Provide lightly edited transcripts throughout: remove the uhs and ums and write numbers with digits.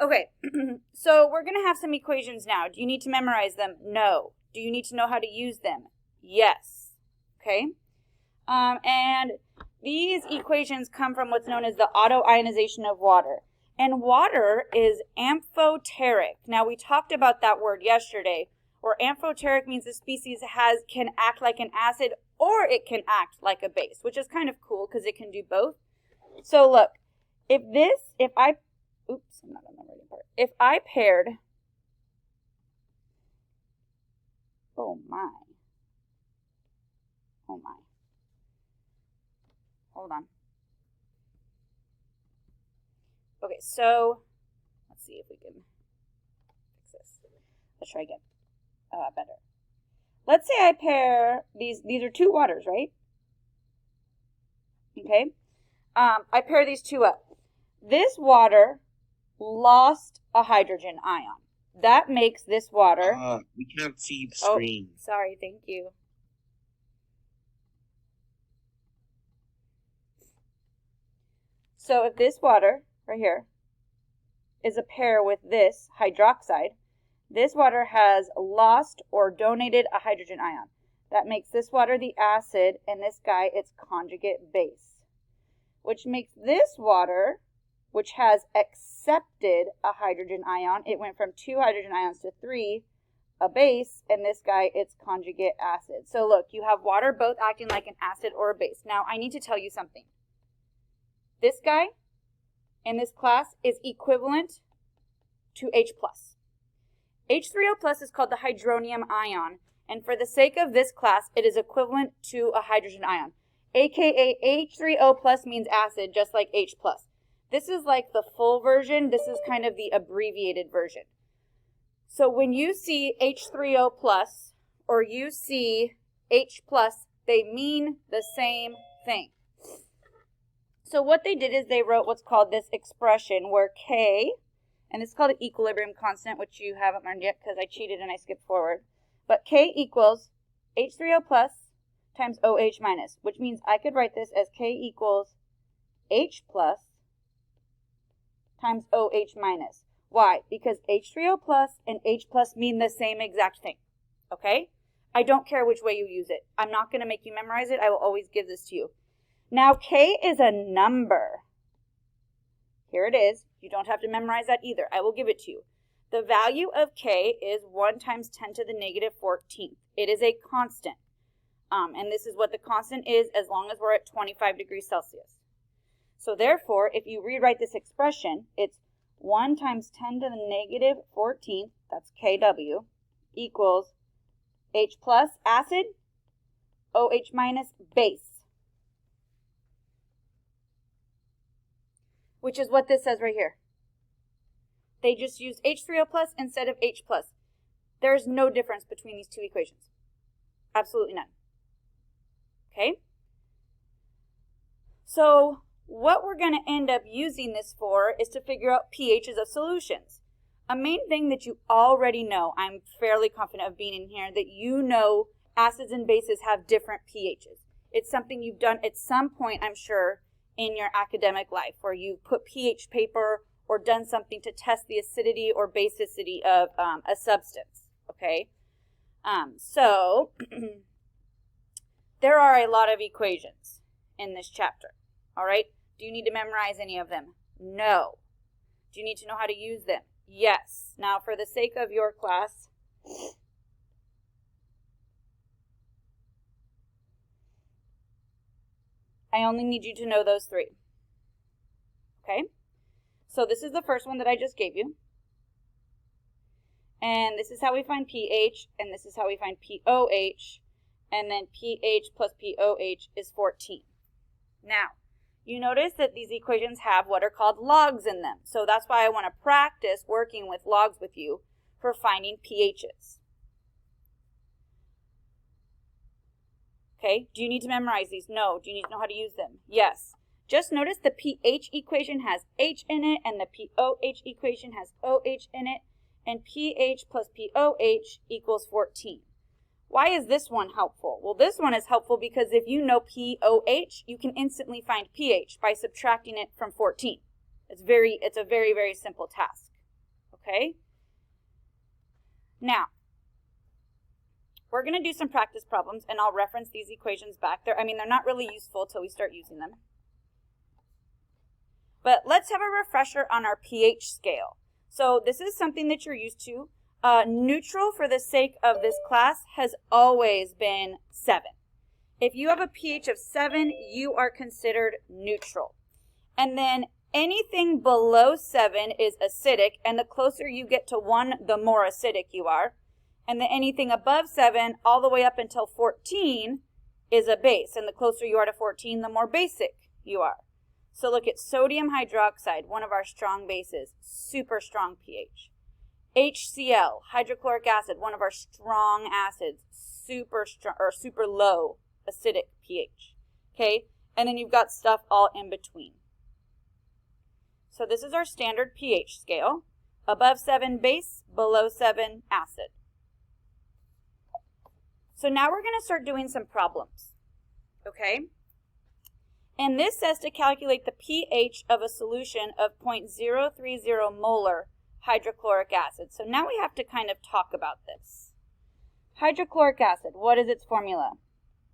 Okay, so we're going to have some equations now. Do you need to memorize them? No. Do you need to know how to use them? Yes. Okay. And these equations come from what's known as the autoionization of water. And water is amphoteric. Now, we talked about that word yesterday, where amphoteric means the species can act like an acid or it can act like a base, which is kind of cool because it can do both. So look, if I paired, oh my, hold on. Okay, so let's see if we can fix this. Let's try again. Better. Let's say I pair these are two waters, right? Okay. I pair these two up. This water lost a hydrogen ion. That makes this water... we can't see the screen. Oh, sorry, thank you. So if this water, right here, is a pair with this hydroxide, this water has lost or donated a hydrogen ion. That makes this water the acid and this guy its conjugate base, which makes this water, which has accepted a hydrogen ion, it went from 2 hydrogen ions to 3, a base, and this guy its conjugate acid. So look, you have water both acting like an acid or a base. Now I need to tell you something. This guy in this class is equivalent to H+. H3O+ is called the hydronium ion, and for the sake of this class, it is equivalent to a hydrogen ion, aka H3O+ means acid, just like H+. This is like the full version. This is kind of the abbreviated version. So when you see H3O+ or you see H+, they mean the same thing. So what they did is they wrote what's called this expression where K, and it's called an equilibrium constant, which you haven't learned yet because I cheated and I skipped forward. But K equals H3O+ times OH minus, which means I could write this as K equals H+ times OH minus. Why? Because H3O+ and H+ mean the same exact thing. Okay? I don't care which way you use it. I'm not going to make you memorize it. I will always give this to you. Now, K is a number. Here it is. You don't have to memorize that either. I will give it to you. The value of K is 1 times 10 to the negative 14th. It is a constant. And this is what the constant is as long as we're at 25 degrees Celsius. So therefore, if you rewrite this expression, it's 1 times 10 to the negative 14th, that's Kw, equals H+ acid, OH minus base. Which is what this says right here. They just used H3O+ instead of H+. There's no difference between these two equations. Absolutely none. Okay? So what we're going to end up using this for is to figure out pHs of solutions. A main thing that you already know, I'm fairly confident of being in here, that you know acids and bases have different pHs. It's something you've done at some point, I'm sure, in your academic life, where you put pH paper or done something to test the acidity or basicity of a substance, okay? So there are a lot of equations in this chapter, all right? Do you need to memorize any of them? No. Do you need to know how to use them? Yes. Now, for the sake of your class, I only need you to know those 3. Okay? So this is the first one that I just gave you. And this is how we find pH, and this is how we find pOH, and then pH plus pOH is 14. Now, you notice that these equations have what are called logs in them. So that's why I want to practice working with logs with you for finding pHs. Okay, do you need to memorize these? No. Do you need to know how to use them? Yes. Just notice the pH equation has H in it, and the pOH equation has OH in it, and pH plus pOH equals 14. Why is this one helpful? Well, this one is helpful because if you know pOH, you can instantly find pH by subtracting it from 14. It's a very, very simple task. okay? Now, we're going to do some practice problems, and I'll reference these equations back there. I mean, they're not really useful until we start using them. But let's have a refresher on our pH scale. So this is something that you're used to. Neutral, for the sake of this class, has always been 7. If you have a pH of 7, you are considered neutral. And then anything below 7 is acidic, and the closer you get to 1, the more acidic you are. And then anything above 7, all the way up until 14, is a base. And the closer you are to 14, the more basic you are. So look at sodium hydroxide, one of our strong bases, super strong pH. HCl, hydrochloric acid, one of our strong acids, super strong or super low acidic pH. Okay? And then you've got stuff all in between. So this is our standard pH scale. Above 7 base, below 7 acid. So now we're going to start doing some problems. Okay? And this says to calculate the pH of a solution of 0.030 molar hydrochloric acid. So now we have to kind of talk about this. Hydrochloric acid, what is its formula?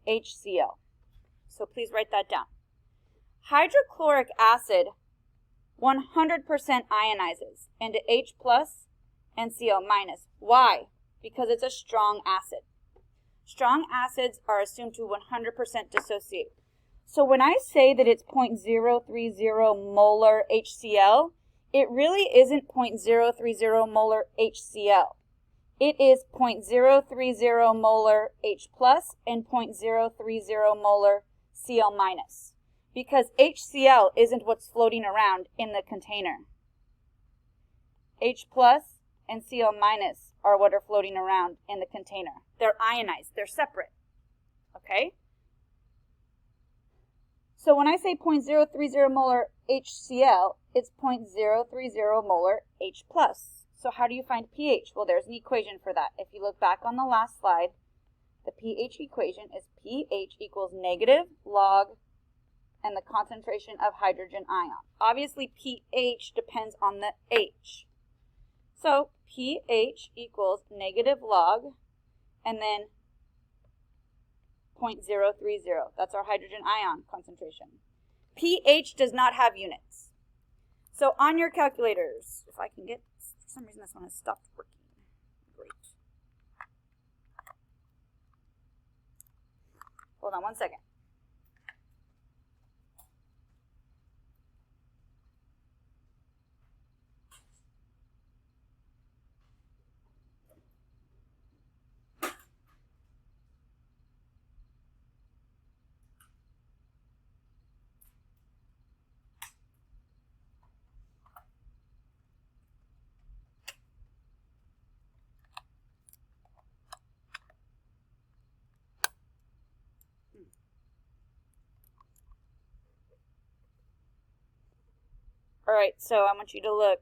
HCl. So please write that down. Hydrochloric acid 100% ionizes into H plus and Cl minus. Why? Because it's a strong acid. Strong acids are assumed to 100% dissociate. So when I say that it's 0.030 molar HCl, it really isn't 0.030 molar HCl. It is 0.030 molar H plus and 0.030 molar Cl minus. Because HCl isn't what's floating around in the container. H plus and Cl minus are what are floating around in the container. They're ionized. They're separate. Okay? So when I say 0.030 molar HCl, it's 0.030 molar H plus. So how do you find pH? Well, there's an equation for that. If you look back on the last slide, the pH equation is pH equals negative log and the concentration of hydrogen ion. Obviously, pH depends on the H. So pH equals negative log and then 0.030. That's our hydrogen ion concentration. pH does not have units. So on your calculators, if I can get, for some reason this one has stopped working. Great. Hold on one second. All right, so I want you to look.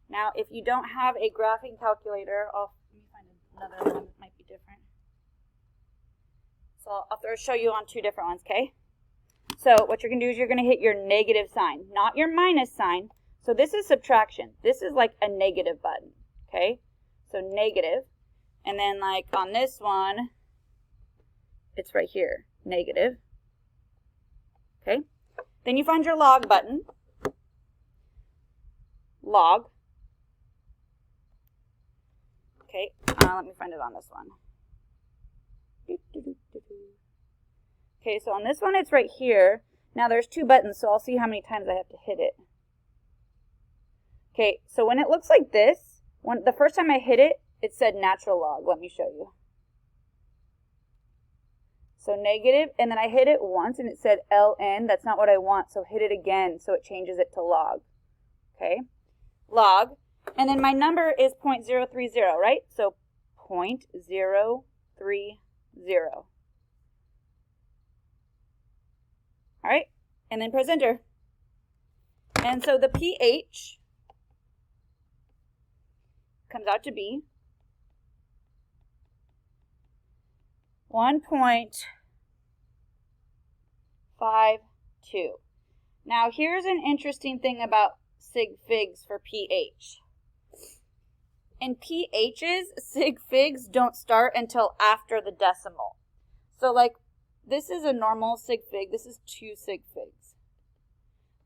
Now, if you don't have a graphing calculator, let me find another one that might be different. So I'll show you on 2 different ones, okay? So what you're going to do is you're going to hit your negative sign, not your minus sign. So this is subtraction. This is like a negative button, okay? So negative. And then like on this one, it's right here, negative. Okay? Then you find your log button. Log. Okay, let me find it on this one. Okay, so on this one it's right here. Now there's 2 buttons, so I'll see how many times I have to hit it. Okay, so when it looks like this, the first time I hit it, it said natural log. Let me show you. So negative, and then I hit it once and it said ln. That's not what I want, so hit it again so it changes it to log. Okay, log. And then my number is 0.030, right? So 0.030. All right, and then press enter. And so the pH comes out to be 1.52. Now here's an interesting thing about sig figs for pH. In pHs, sig figs don't start until after the decimal. So like, this is a normal sig fig. This is 2 sig figs.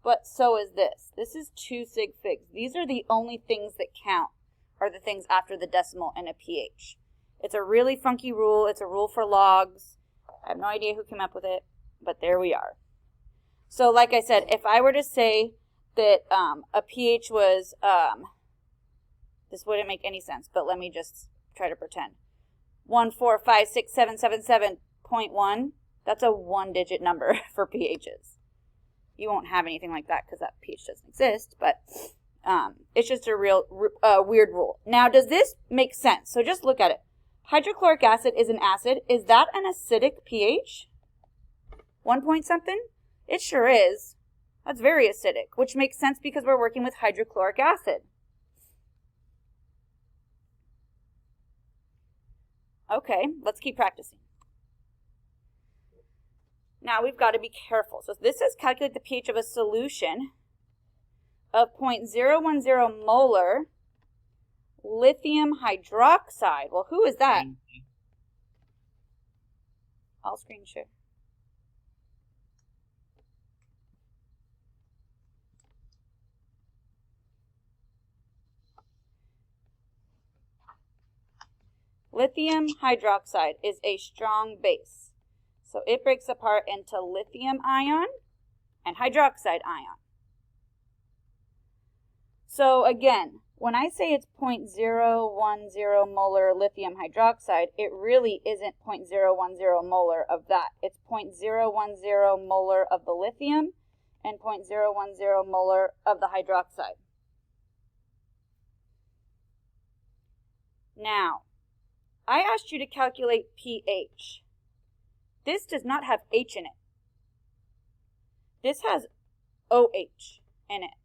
But so is this. This is 2 sig figs. These are the only things that count, are the things after the decimal in a pH. It's a really funky rule. It's a rule for logs. I have no idea who came up with it, but there we are. So like I said, if I were to say that a pH was, this wouldn't make any sense, but let me just try to pretend. 1456777.1, that's a 1-digit number for pHs. You won't have anything like that because that pH doesn't exist, but it's just a real weird rule. Now, does this make sense? So just look at it. Hydrochloric acid is an acid. Is that an acidic pH? 1 point something? It sure is. That's very acidic, which makes sense because we're working with hydrochloric acid. Okay, let's keep practicing. Now we've got to be careful. So this says calculate the pH of a solution of 0.010 molar lithium hydroxide. Well, who is that? I'll screen share. Lithium hydroxide is a strong base. So it breaks apart into lithium ion and hydroxide ion. So again, when I say it's 0.010 molar lithium hydroxide, it really isn't 0.010 molar of that. It's 0.010 molar of the lithium and 0.010 molar of the hydroxide. Now, I asked you to calculate pH. This does not have H in it. This has OH in it.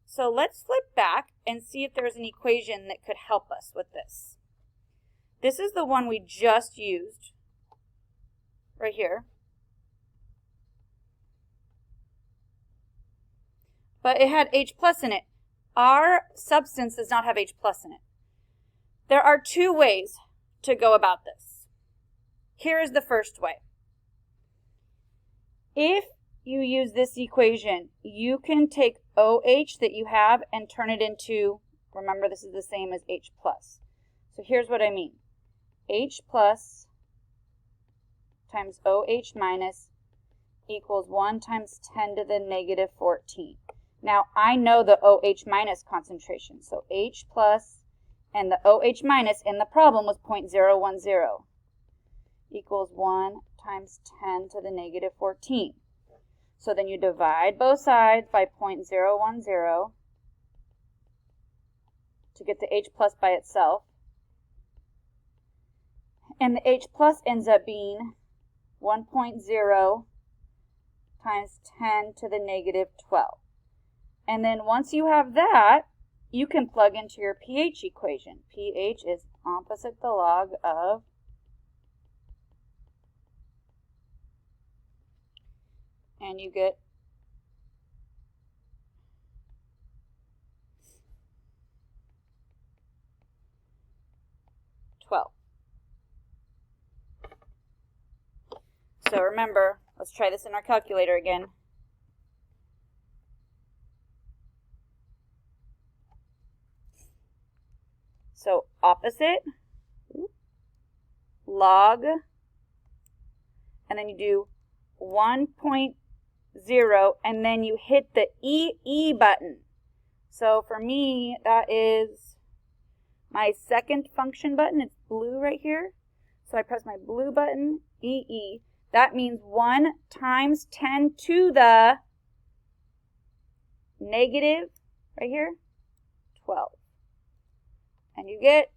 So let's flip back and see if there's an equation that could help us with this. This is the one we just used right here. But it had H plus in it. Our substance does not have H plus in it. There are 2 ways to go about this. Here is the first way. If you use this equation, you can take OH that you have and turn it into, remember this is the same as H plus. So here's what I mean. H plus times OH minus equals 1 times 10 to the negative 14. Now I know the OH minus concentration, so H plus and the OH minus in the problem was 0.010 equals 1 times 10 to the negative 14. So then you divide both sides by 0.010 to get the H plus by itself. And the H plus ends up being 1.0 times 10 to the negative 12. And then once you have that, you can plug into your pH equation. pH is opposite the log of and you get $12. So remember, let's try this in our calculator again. So opposite, log, and then you do 1.0, and then you hit the EE button. So for me, that is my second function button. It's blue right here. So I press my blue button, EE. That means 1 times 10 to the negative, right here, 12. And you get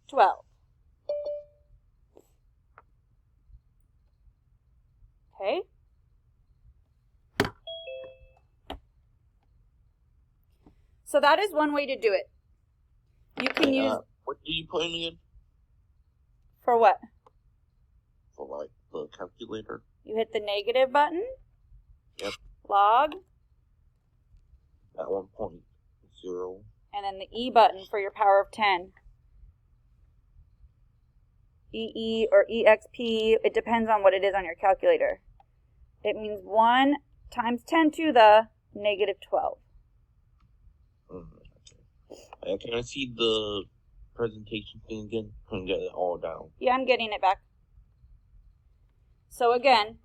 12. Okay. So that is one way to do it. You can use... What do you put in again? For what? For like the calculator. You hit the negative button. Yep. Log. At 1.0. and then the E button for your power of 10. EE or EXP, it depends on what it is on your calculator. It means 1 times 10 to the negative 12. Can I see the presentation thing again? Couldn't get it all down. Yeah, I'm getting it back. So again,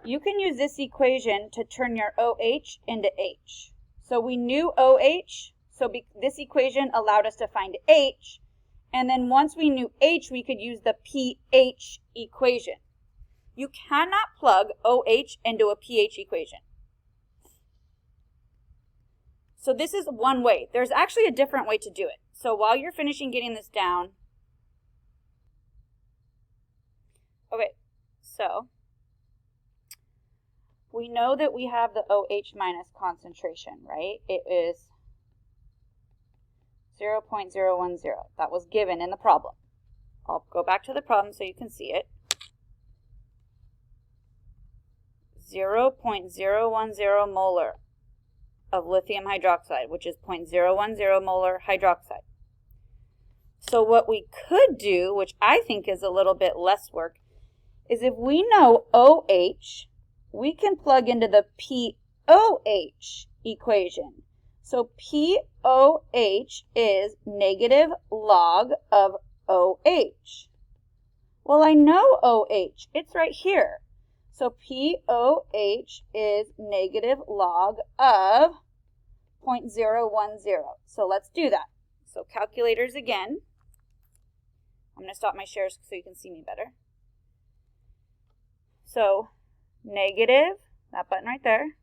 you can use this equation to turn your OH into H. So we knew OH, so this equation allowed us to find H, and then once we knew H, we could use the pH equation. You cannot plug OH into a pH equation. So this is one way. There's actually a different way to do it. So while you're finishing getting this down, okay, so we know that we have the OH minus concentration, right? It is 0.010. That was given in the problem. I'll go back to the problem so you can see it. 0.010 molar of lithium hydroxide, which is 0.010 molar hydroxide. So what we could do, which I think is a little bit less work, is if we know OH, we can plug into the POH equation. So POH is negative log of OH. Well, I know OH. It's right here. So POH is negative log of 0.010. So let's do that. So calculators again. I'm going to stop my shares so you can see me better. So negative, that button right there,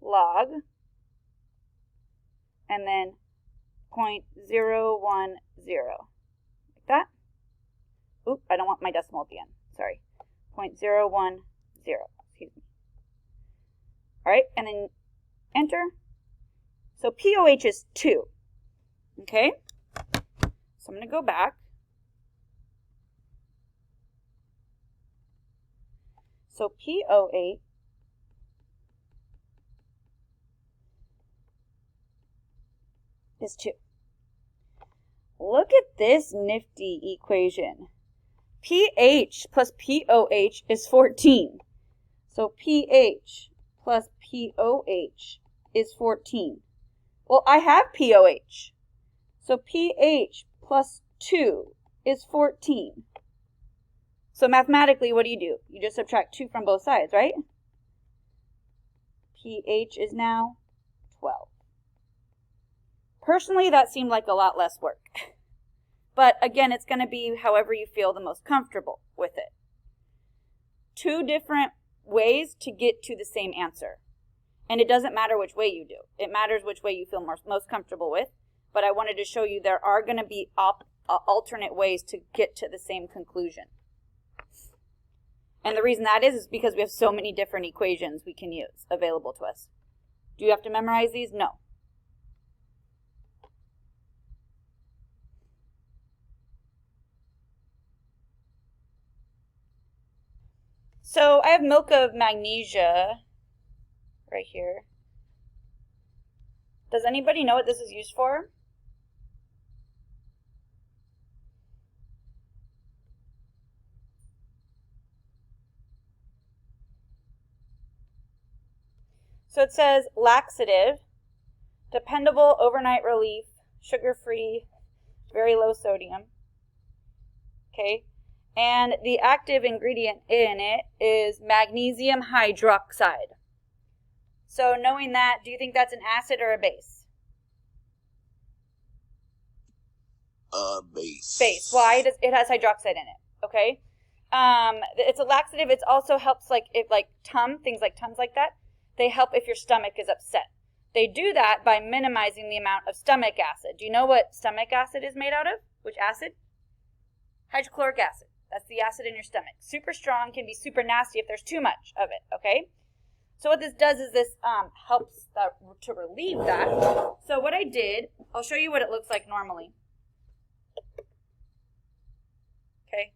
log, and then 0.010, like that. Oop, I don't want my decimal at the end, sorry. 0.010, excuse me. All right, and then enter. So POH is 2, okay? So I'm going to go back. So POH is 2. Look at this nifty equation. pH plus POH is 14. So pH plus POH is 14. Well, I have POH. So pH plus 2 is 14. So mathematically, what do? You just subtract 2 from both sides, right? pH is now 12. Personally, that seemed like a lot less work. But again, it's going to be however you feel the most comfortable with it. 2 different ways to get to the same answer. And it doesn't matter which way you do. It matters which way you feel most comfortable with. But I wanted to show you there are going to be alternate ways to get to the same conclusion. And the reason that is because we have so many different equations we can use available to us. Do you have to memorize these? No. So I have milk of magnesia right here. Does anybody know what this is used for? So it says laxative, dependable overnight relief, sugar-free, very low sodium. Okay, and the active ingredient in it is magnesium hydroxide. So knowing that, do you think that's an acid or a base? Base. Base. Why? It has hydroxide in it. Okay. It's a laxative. It also helps things like Tums like that. They help if your stomach is upset. They do that by minimizing the amount of stomach acid. Do you know what stomach acid is made out of? Which acid? Hydrochloric acid. That's the acid in your stomach. Super strong, can be super nasty if there's too much of it, okay? So what this does is this helps to relieve that. So what I did, I'll show you what it looks like normally. Okay?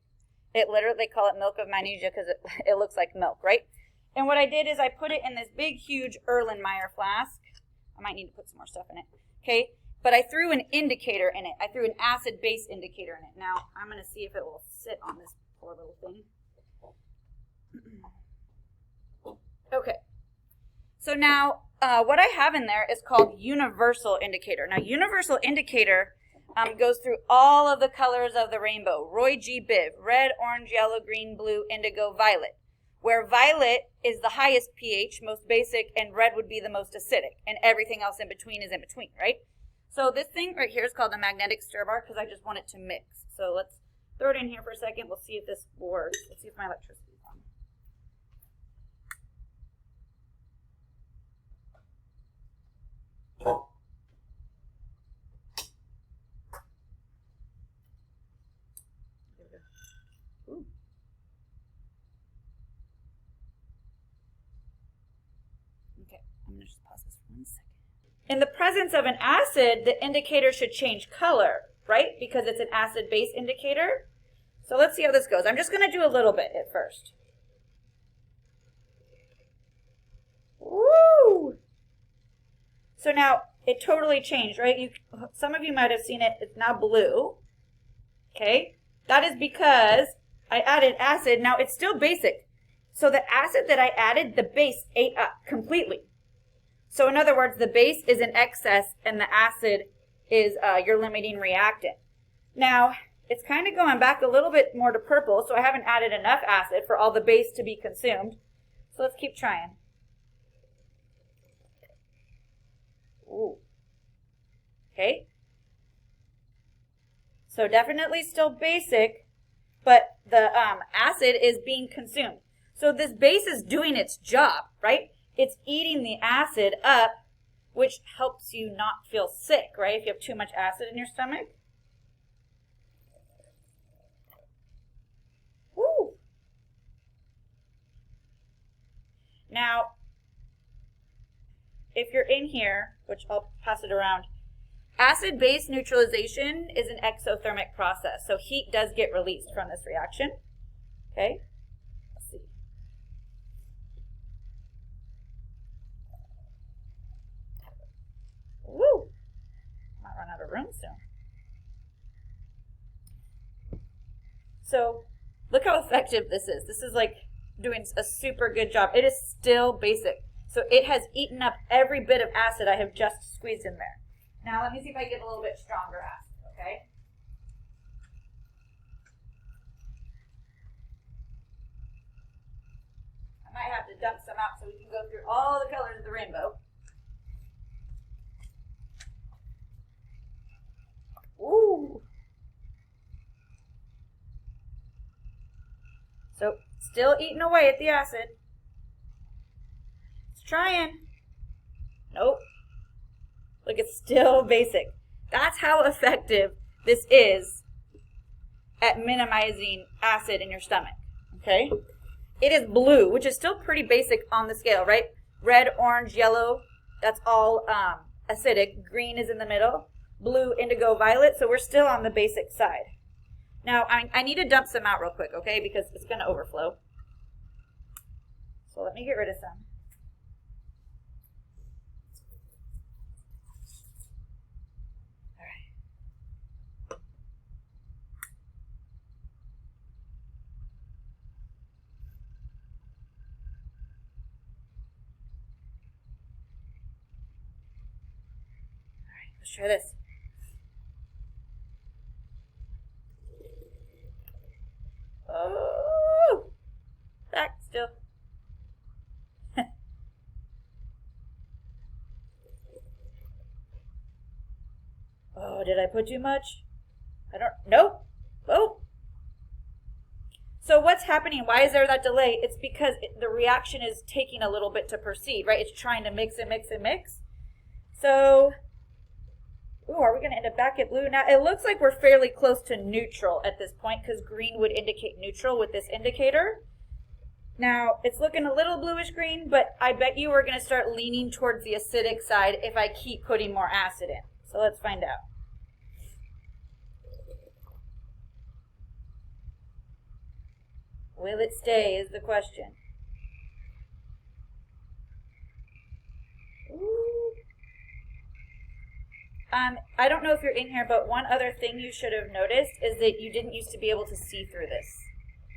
It literally, they call it milk of magnesia because it looks like milk, right? And what I did is I put it in this big, huge Erlenmeyer flask. I might need to put some more stuff in it. Okay? but I threw an indicator in it. I threw an acid-base indicator in it. Now, I'm going to see if it will sit on this poor little thing. Okay. So now, what I have in there is called universal indicator. Now, universal indicator goes through all of the colors of the rainbow. Roy G. Biv, red, orange, yellow, green, blue, indigo, violet. Where violet is the highest pH, most basic, and red would be the most acidic, and everything else in between is in between, right? So this thing right here is called the magnetic stir bar because I just want it to mix. So let's throw it in here for a second. We'll see if this works. Let's see if my electricity is on. Ooh. Okay, I'm going to just pause this for 1 second. In the presence of an acid, the indicator should change color, right? Because it's an acid-base indicator. So let's see how this goes. I'm just going to do a little bit at first. Woo! So now it totally changed, right? Some of you might have seen it. It's now blue. Okay? That is because I added acid. Now it's still basic. So the acid that I added, the base ate up completely. So in other words, the base is in excess and the acid is your limiting reactant. Now, it's kind of going back a little bit more to purple, so I haven't added enough acid for all the base to be consumed. So let's keep trying. Ooh. Okay. So definitely still basic, but the acid is being consumed. So this base is doing its job, right? It's eating the acid up, which helps you not feel sick, right? If you have too much acid in your stomach. Woo! Now, if you're in here, which I'll pass it around, acid-base neutralization is an exothermic process. So heat does get released from this reaction. Okay? Let's see. Woo! Might run out of room soon. So look how effective this is. This is like doing a super good job. It is still basic. So it has eaten up every bit of acid I have just squeezed in there. Now let me see if I get a little bit stronger acid, okay? I might have to dump some out so we can go through all the colors of the rainbow. Ooh. So, still eating away at the acid. It's trying. Nope. Look, it's still basic. That's how effective this is at minimizing acid in your stomach, okay? It is blue, which is still pretty basic on the scale, right? Red, orange, yellow, that's all acidic. Green is in the middle. Blue, indigo, violet, so we're still on the basic side. Now, I need to dump some out real quick, okay, because it's going to overflow. So let me get rid of some. All right. All right, let's try this. Oh, back still. Oh, did I put too much? Nope. Oh. So what's happening? Why is there that delay? It's because the reaction is taking a little bit to proceed, right? It's trying to mix and mix and mix. So, ooh, are we going to end up back at blue? Now, it looks like we're fairly close to neutral at this point because green would indicate neutral with this indicator. Now, it's looking a little bluish green, but I bet you we're going to start leaning towards the acidic side if I keep putting more acid in. So let's find out. Will it stay is the question. Ooh. I don't know if you're in here, but one other thing you should have noticed is that you didn't used to be able to see through this.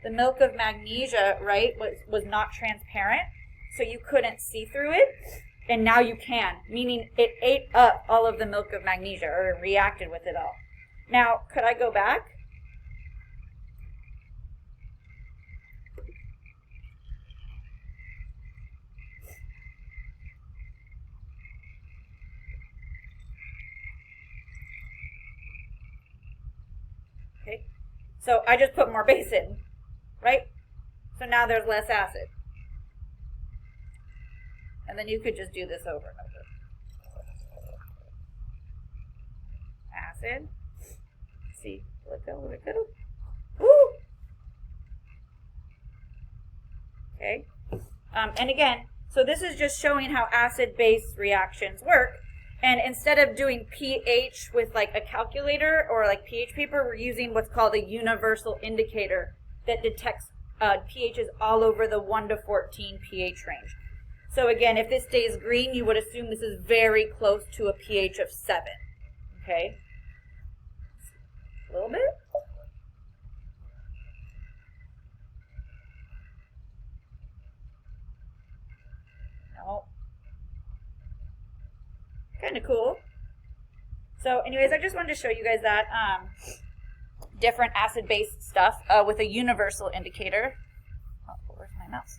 The milk of magnesia, right, was not transparent, so you couldn't see through it, and now you can, meaning it ate up all of the milk of magnesia, or reacted with it all. Now, could I go back? Okay, so I just put more base in, right? So now there's less acid. And then you could just do this over and over. Acid. Let's see, let go, let go. Woo! Okay. And again, so this is just showing how acid-base reactions work. And instead of doing pH with like a calculator or like pH paper, we're using what's called a universal indicator that detects pHs all over the 1 to 14 pH range. So again, if this stays green, you would assume this is very close to a pH of 7. Okay? A little bit. No. Kind of cool. So anyways, I just wanted to show you guys that different acid-base stuff with a universal indicator. Oh, where's my mouse?